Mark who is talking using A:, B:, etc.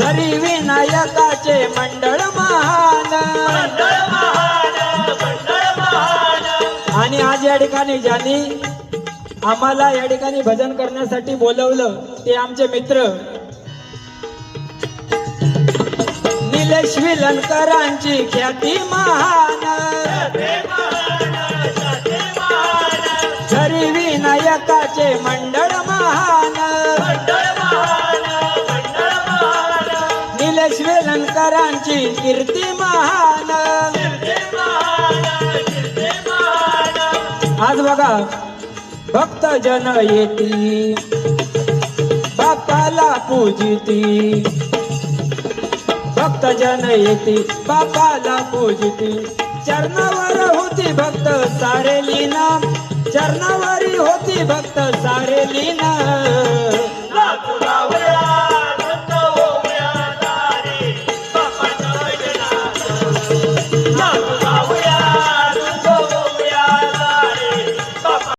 A: हरी विनायकाचे मंडळ महान, आणि आज या ठिकाणी ज्यांनी आम्हाला या ठिकाणी भजन करण्यासाठी बोलवलं ते आमचे मित्र निलेश विलनकरांची ख्याती महान, हरी विनायकाचे मंडळ महान, निलेश वेलणकरांची कीर्ती महान। आज बघा भक्त जन येती बापाला पूजिती, भक्त जन येती बापाला पूजिती, चरणावर होती भक्त सारे लीन, चरणावरी होती भक्त सारे लीन।